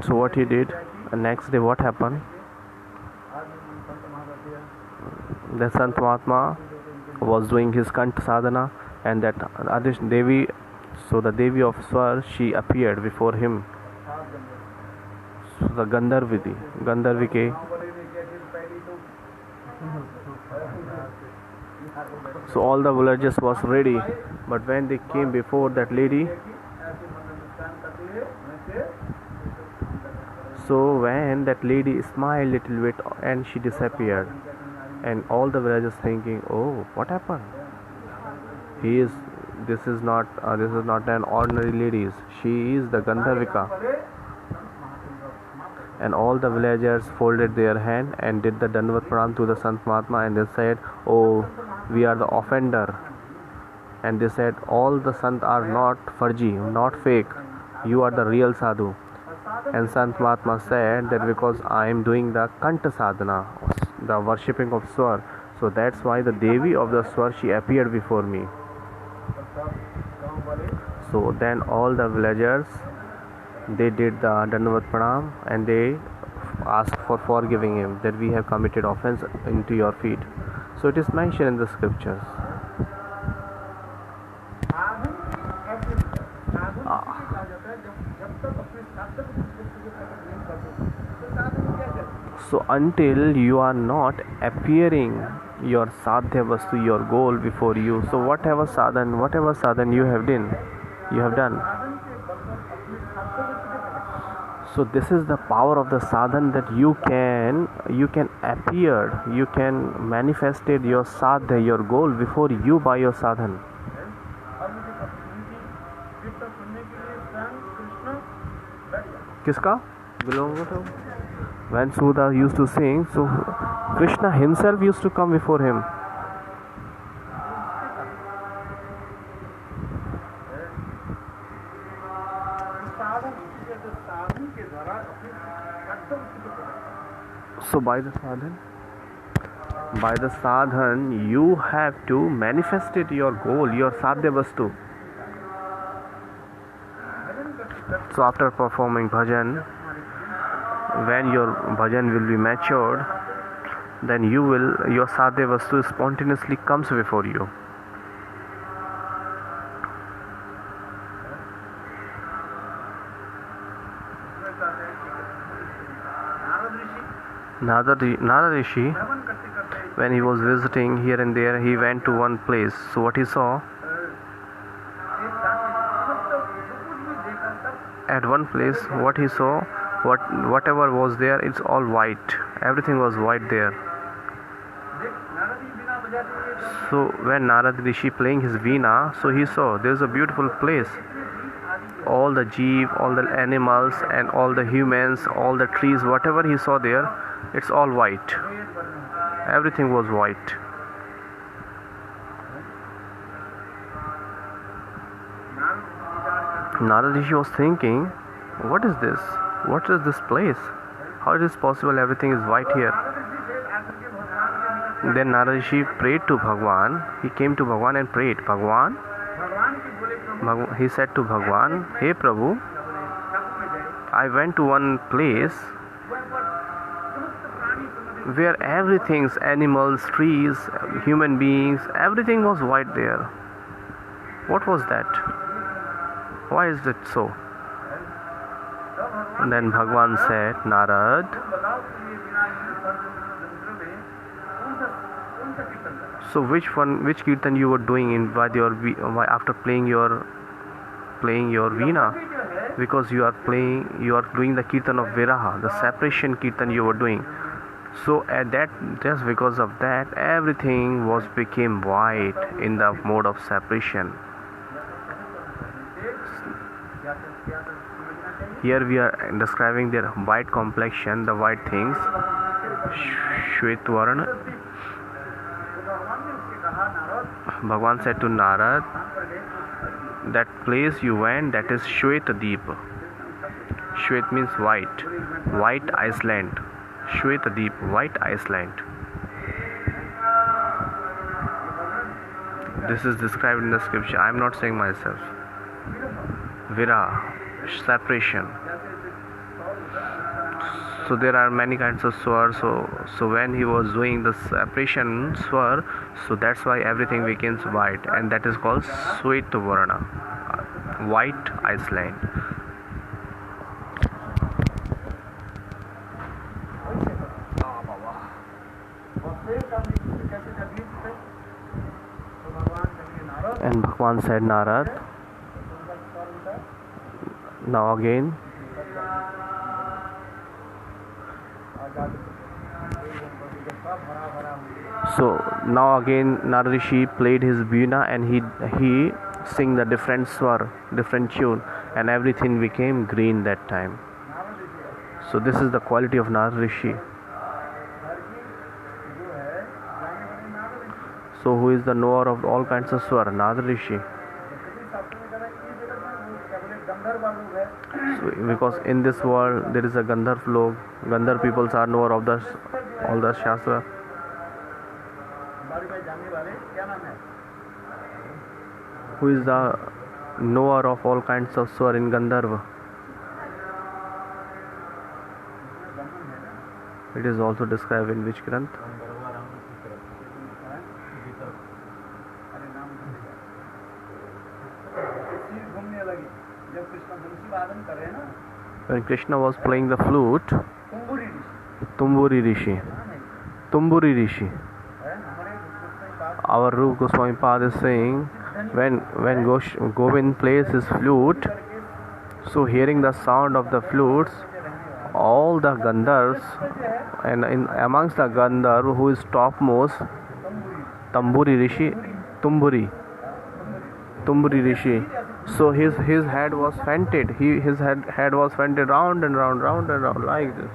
So what he did, next day what happened? The Sant Mahatma was doing his Kanta Sadhana, and that Adish Devi, so the Devi of Swar, she appeared before him. So the Gandharvike. So all the villagers was ready, but when they came before that lady, so when that lady smiled little bit and she disappeared, and all the villagers thinking, oh, what happened? This is not an ordinary lady. She is the Gandharvika. And all the villagers folded their hand and did the Dandavat Pranam to the Sant Mahatma, and they said, oh, we are the offender. And they said, all the Sant are not farji, not fake. You are the real sadhu. And Sant Mahatma said that because I am doing the Kanta Sadhana, the worshipping of Swar, so that's why the Devi of the Swar, she appeared before me. So then all the villagers, they did the Dandavat Pranam and they asked for forgiving him, that we have committed offense into your feet. So it is mentioned in the scriptures. So until you are not appearing your sadhya vastu, your goal before you, so whatever sadhan you have done. So this is the power of the sadhan, that you can appear, you can manifested your sadhya, your goal before you by your sadhan. Kiska? When Suda used to sing, so Krishna himself used to come before him. So by the sadhan, you have to manifest it, your goal, your sadhya vastu. So after performing bhajan, when your bhajan will be matured, then your sadhya vastu spontaneously comes before you. Narad Rishi, when he was visiting here and there, he went to one place. So what he saw, at one place, what he saw, whatever was there, it's all white. Everything was white there. So when Narad Rishi playing his veena, so he saw there's a beautiful place. All the jeev, all the animals, and all the humans, all the trees, whatever he saw there, it's all white. Everything was white. Narad Rishi was thinking, what is this? What is this place? How is it possible everything is white here? Then Narad Rishi prayed to Bhagwan. He came to Bhagwan and prayed, Bhagwan. He said to Bhagwan, Hey Prabhu, I went to one place where everything's animals, trees, human beings, everything was white there. What was that? Why is it so? And then Bhagwan said, Narad, so which kirtan you were doing after playing your veena? Because you are doing the kirtan of Viraha, the separation kirtan you were doing. So at that, just because of that, everything became white in the mode of separation. Here we are describing their white complexion, the white things. Shvetvarna. Bhagwan said to Narad, that place you went, that is Shwetadeep. Shwet means white Iceland. Shwetadeep, white Iceland. This is described in the scripture. I am not saying myself. Vira, separation. So there are many kinds of swar. So when he was doing the separation swar, so that's why everything becomes white, and that is called Shwetavarna, white Iceland. And Bhagwan said, Narad, now again, Narad Rishi played his veena and he sing the different swar, different tune, and everything became green that time. So this is the quality of Narad Rishi. So who is the knower of all kinds of swar? Narad Rishi. So, because in this world there is a Gandharv log. Gandharv peoples are knower of all the Shastra. Who is the knower of all kinds of swar in Gandharva? It is also described in which Granth? When Krishna was playing the flute, Tumburi Rishi. Our Rupa Goswami Pad is saying, when Govind plays his flute, so hearing the sound of the flutes, all the Gandharvas, and amongst the Gandharv, who is topmost, Tumburi Rishi. So his head was fainted. His head was fainted round and round like this.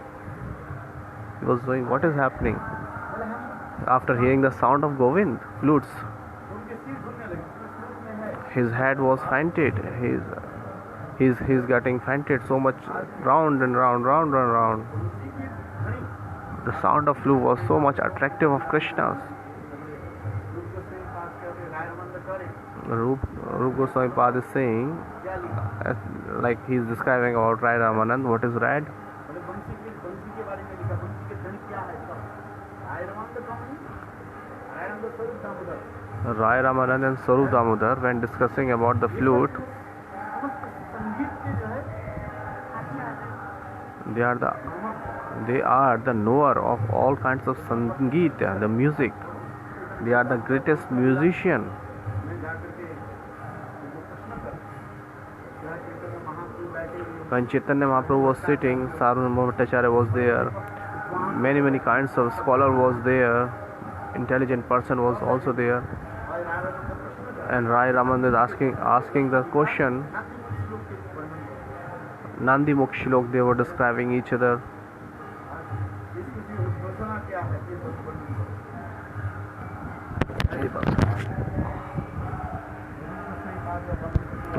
He was doing, what is happening? After hearing the sound of Govind flutes, his head was fainted. He's getting fainted so much round and round. The sound of flute was so much attractive of Krishna's. Rupa Goswami Pad is saying, like he's describing about Rai Ramanand. What is red? Rai Ramanand and Sarup Damodar, when discussing about the flute, they are the knower of all kinds of Sangeet, the music. They are the greatest musician. When Chaitanya Mahaprabhu was sitting, Sarvabhauma Bhattacharya was there, many kinds of scholar was there, intelligent person was also there, and Rai Ramanand is asking the question. Nandi Mukh Shlok, they were describing each other.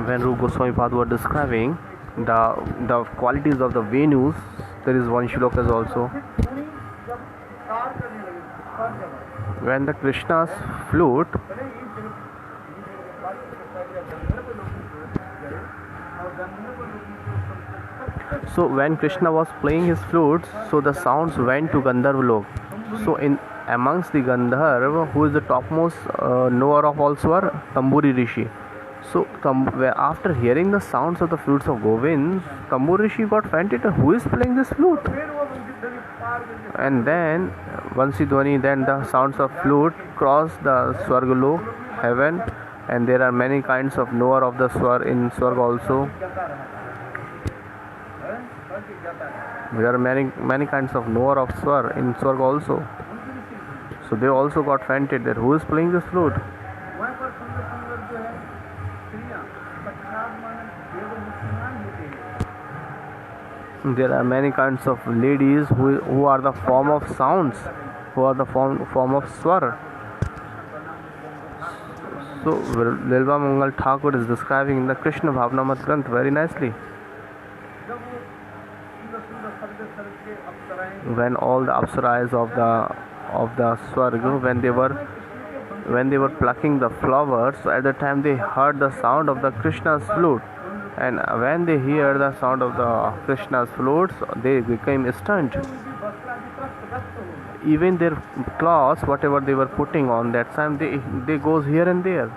When Rupa Goswami Pad were describing the qualities of the Venus, there is one shlokas also. When the Krishna's flute, so when Krishna was playing his flutes, so the sounds went to Gandharva Lok. So in amongst the Gandharva, who is the topmost knower of all swar? Tamburi Rishi. So after hearing the sounds of the flutes of Govind, Tamburi Rishi got fainted. Who is playing this flute? And then Vansi Dhwani, then the sounds of flute cross the Swargalok, heaven, and there are many kinds of knower of the swar in Swarg also. There are many kinds of knower of swar in Swarg also. So they also got fainted that who is playing this flute? There are many kinds of ladies who are the form of sounds, who are the form of swar. So Lilva Mangal Thakur is describing the Krishna Bhavnamat Granth very nicely. When all the apsaras of the Swarga, when they were plucking the flowers, so at the time they heard the sound of the Krishna's flute, and when they hear the sound of the Krishna's flutes, they became stunned. Even their clothes, whatever they were putting on that time, they goes here and there.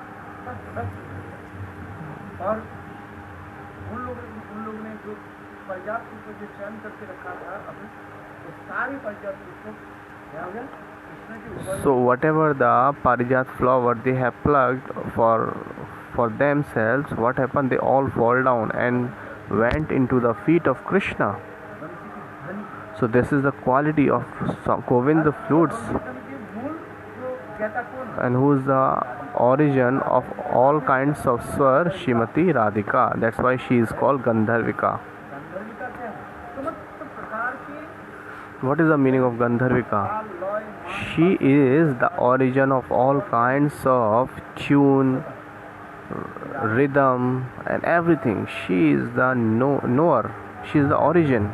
So whatever the Parijat flower they have plucked for themselves, what happened? They all fall down and went into the feet of Krishna. So this is the quality of Govind the flutes, and who is the origin of all kinds of swar? Shrimati Radhika. That's why she is called Gandharvika. What is the meaning of Gandharvika? She is the origin of all kinds of tune, rhythm, and everything. She is the knower. She is the origin.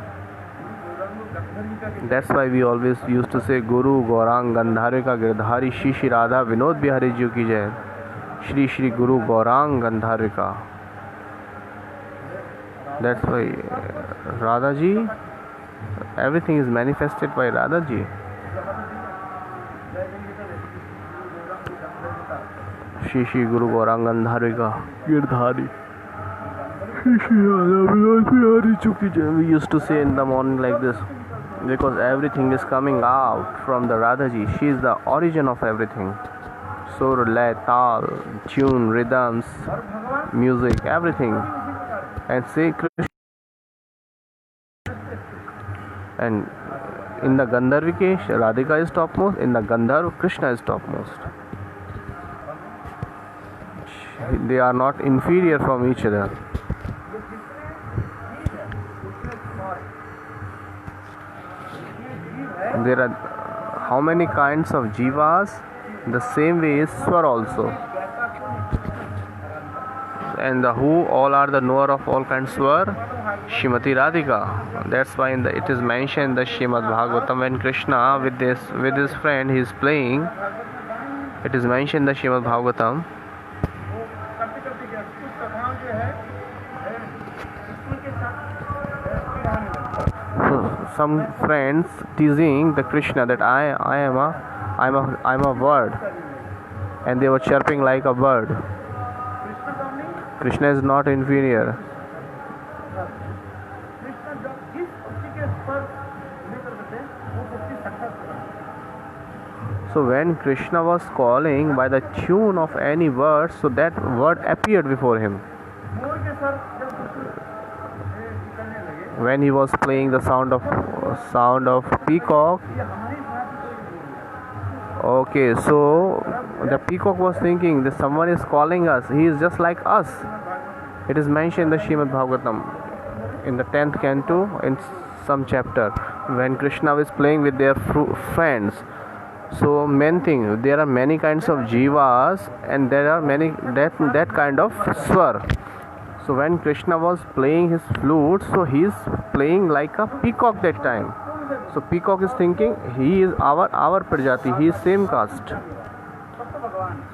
That's why we always used to say Guru Gaurang Gandharvika Girdhari Shri Shri Radha Vinod Bihari Ji ki Jai. Shri Shri Guru Gaurang Gandharvika. That's why Radha Ji, everything is manifested by Radha Ji. Shri Shri Guru Gaurang Gandharvika Girdhari. We used to say in the morning like this, because everything is coming out from the Radhaji. She is the origin of everything. Sur, lay, tal, tune, rhythms, music, everything. And say Krishna. And in the Gandharvikesh, Radhika is topmost. In the Gandharv, Krishna is topmost. They are not inferior from each other. There are how many kinds of jivas? The same way is swar also. And the who all are the knower of all kinds swar? Shrimati Radhika. That's why it is mentioned in the Srimad Bhagavatam, when Krishna with his friend he is playing. It is mentioned in the Srimad Bhagavatam. Some friends teasing the Krishna that I'm a bird, and they were chirping like a bird. Krishna is not inferior. So when Krishna was calling by the tune of any word, so that word appeared before him. When he was playing the sound of peacock, okay, so the peacock was thinking that someone is calling us. He is just like us. It is mentioned in the Srimad Bhagavatam in the 10th canto in some chapter, when Krishna was playing with their friends. So main thing, there are many kinds of jivas, and there are many that kind of swar. So when Krishna was playing his flute, so he is playing like a peacock that time. So peacock is thinking he is our Prajati, he is same caste.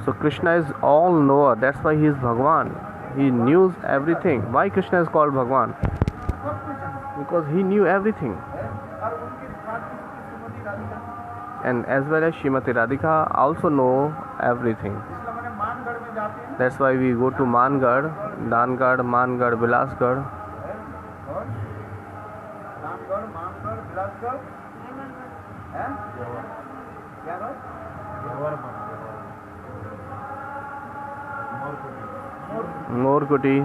So Krishna is all knower. That's why he is Bhagwan. He knew everything. Why Krishna is called Bhagwan? Because he knew everything. And as well as Shrimati Radhika also know everything. इसलिए मैंने मानगढ़ में जाते हैं That's why we go to Mangad, Dangad, Mangad, Bilasgad. और रामगढ़ मानगढ़ बिलासगढ़ हैं क्या गढ़ Morkuti,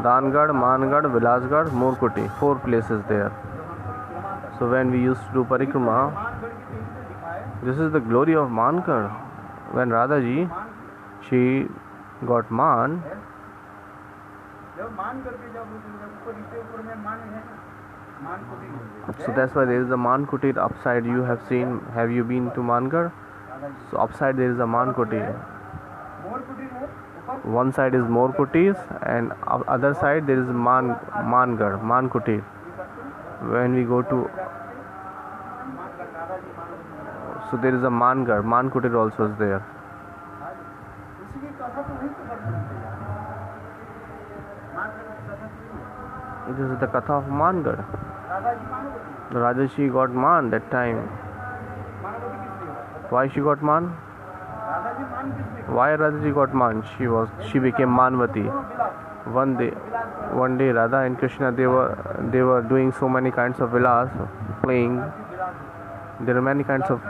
Dangarh Dangad, Mangad, Bilasgad, Morkuti. 4 places there. So when we used to do parikrama, Mangarh की टीम ने दिखाए this is the glory of Mangad. When Radhaji, she got man, जब मान करके जब ऊपर इसके ऊपर में मान है मान को भी so that's why there is a man kutir upside. You have seen, have you been to Mangad? So upside there is a man kutir. मोर कुटीर है ऊपर One side is more kutis and other side there is Mangad, man kutir. When we go to, Mangarh दादाजी मान so there is a man kutir also is there. उसी की कथा तो वही तो बढ़ सकते हैं मानगढ़ की कथा तो This is the katha of Mangad. दादाजी Manvati Rajashi got man that time. Manvati किस लिए Why she got man? दादाजी मान किस लिए Why Rajaji got man? She became Manvati. दोनों Bilas One day Radha and Krishna they were doing so many kinds of vilas, playing. There are many kinds of,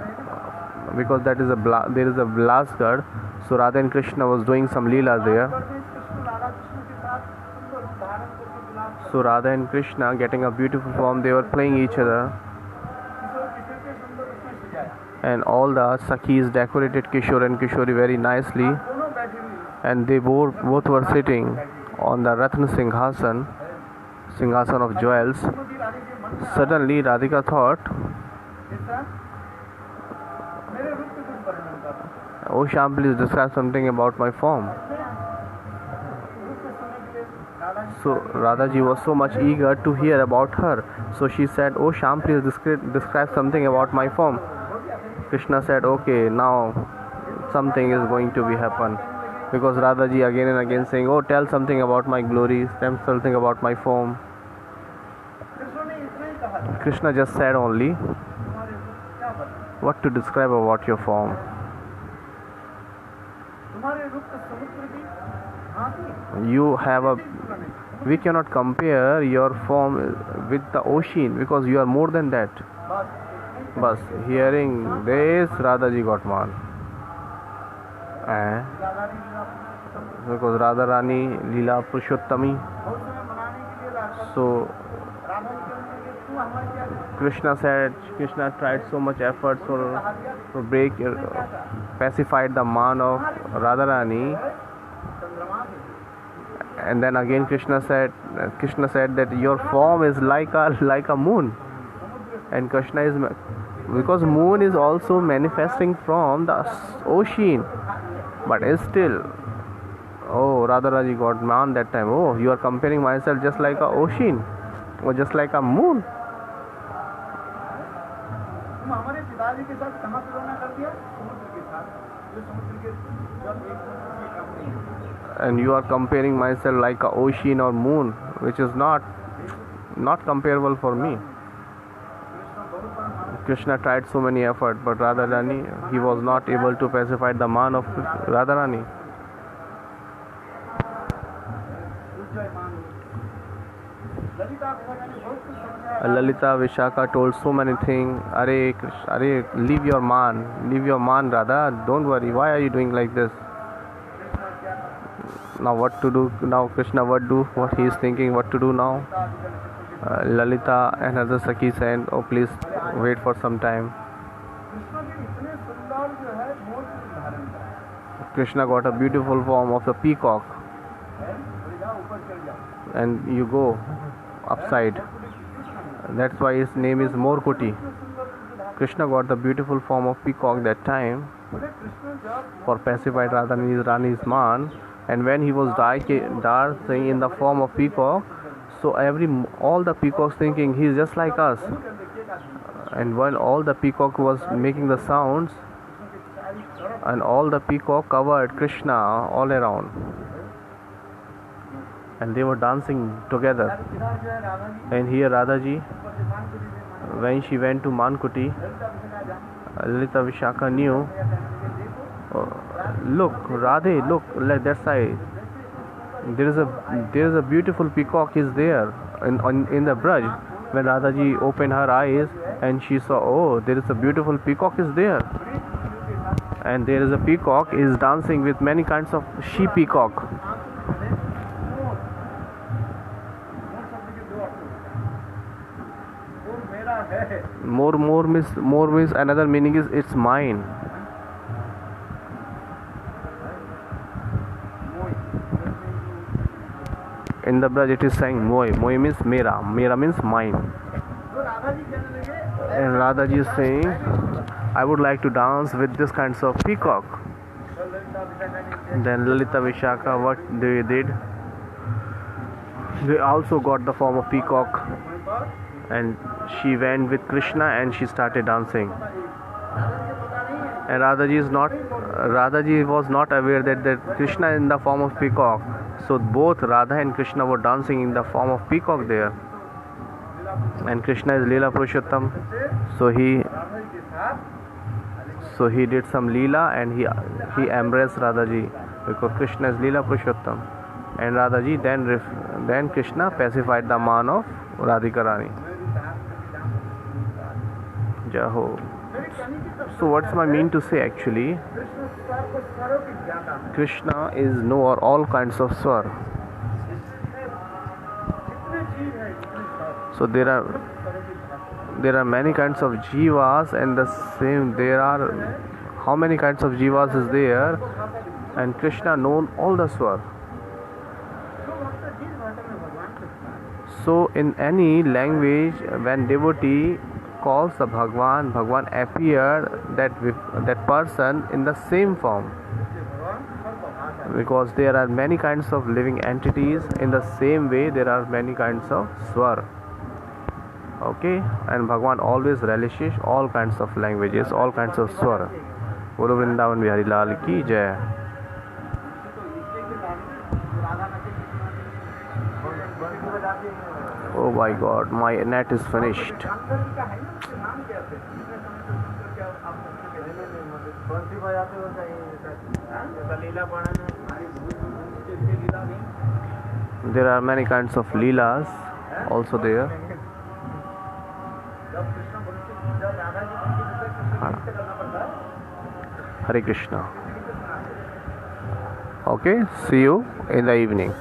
because that is there is a Bilasgad, so Radha and Krishna was doing some leela there. Krishna Radha Krishna के साथ सुंदर रूप धारण करके Bilas So Radha and Krishna getting a beautiful form, they were playing each other, किशोर किशोर के सुंदर रूप में सजाया and all the Sakhis decorated Kishore and Kishori very nicely, दोनों बैठी हुई and they both were sitting on the Ratna Singhasan of jewels. Shrimati रानी के मन में Suddenly Radhika thought, ऐसा मेरे रूप के कुछ वर्णन कर "Oh Shyam, please describe something about my form." रूप के समय के लिए दादाजी So Radhaji was so much eager to hear about her. So she said, "Oh Shyam, please describe something about my form." Krishna said, "Okay, now something is going to be happen." Because Radhaji again and again saying, "Oh, tell something about my glories, tell something about my form." Krishna ने इतना ही कहा था Krishna just said only, तुम्हारे क्या बता "What to describe about your form? तुम्हारे रूप के समुद्र की भांति You have a. तुलना नहीं We cannot compare your form with the ocean because you are more than that." बस इतना ही But hearing this, Radhaji got man. And दादाजी लीला पुरुषोत्तम because Radharani Leela Purushottami, बहुत समय मनाने के लिए राधा so राधा जी कहने लगे तू हमारे क्या Krishna tried so much effort to break, pacified the man of Radharani, चंद्रमा थे and then again Krishna said that your form is like a moon, and Krishna is, because moon is also manifesting from the ocean, but still, oh, Radharani got man that time. Oh, you are comparing myself just like a ocean or just like a moon. तुम हमारे पिताजी के साथ कहाँ तुलना कर दिया समुद्र के साथ जो समुद्र के जल एक दूसरे से कम नहीं है And you are comparing myself like a ocean or moon, which is not comparable for me. Krishna बहुत बड़ा मानव Krishna tried so many effort, but Radharani, he was not able to pacify the man of Radharani. दुर्जय मान ललिता विशाखा ने बहुत कुछ समझाया Lalita Vishaka told so many things. Are, leave your man, Radha. Don't worry. Why are you doing like this? Krishna क्या था Now what to do? Now Krishna what he is thinking, what to do now? Lalita and other Sakhi said, "Oh, please wait for some time." Krishna के इतने सुंदर जो है मोर की धारण का Krishna got a beautiful form of a peacock, है बोले जाओ ऊपर चढ़ जाओ and you go upside. That's why his name is Morkuti. सुंदर रूप से धारण Krishna got the beautiful form of peacock that time बोले कृष्ण जब for pacified Radharani's man, and when he was dancing in the form of peacock, so all the peacocks thinking he is just like us, कर देखिए का and while all the peacock was making the sounds, Krishna की सारी तरफ and all the peacock covered Krishna all around. and they were dancing together. इधर जो है Radha ji And here Radha ji, ऊपर से मानकुटी से when she went to Mankuti, Lalita Vishaka knew, look, Radhe, look, like that side. There is a beautiful peacock is there in the Braj. When Radha ji opened her eyes and she saw, oh, there is a beautiful peacock is there, and there is a peacock is dancing with many kinds of she peacock. More means another meaning is it's mine. In the Braj it is saying moi. Moi means mera. Mera means mine. And Radha ji is saying, I would like to dance with this kinds of peacock. Then Lalita Vishaka, what they did, they also got the form of peacock, and she went with Krishna and she started dancing. And Radha ji was not aware that Krishna is in the form of peacock. So both Radha and Krishna were dancing in the form of peacock there. And Krishna is Leela Purushottam. So he did some Leela and he embraced Radha ji, because Krishna is Leela Purushottam. And Radha ji then Krishna pacified the man of Radhika Rani. Jaho. So what's my mean to say actually? Krishna is knower all kinds of swar. So there are many kinds of jivas, and the same there are how many kinds of jivas is there, and Krishna known all the swar. So in any language, when devotee calls the Bhagwan appeared that person in the same form, because there are many kinds of living entities. In the same way there are many kinds of swar. Okay, and Bhagwan always relishes all kinds of languages, all kinds of swar. Guru Vrindavan Bihari Lal ki jai. Oh my God, my net is finished. There are many kinds of leelas also there. Hare Krishna. Okay, see you in the evening.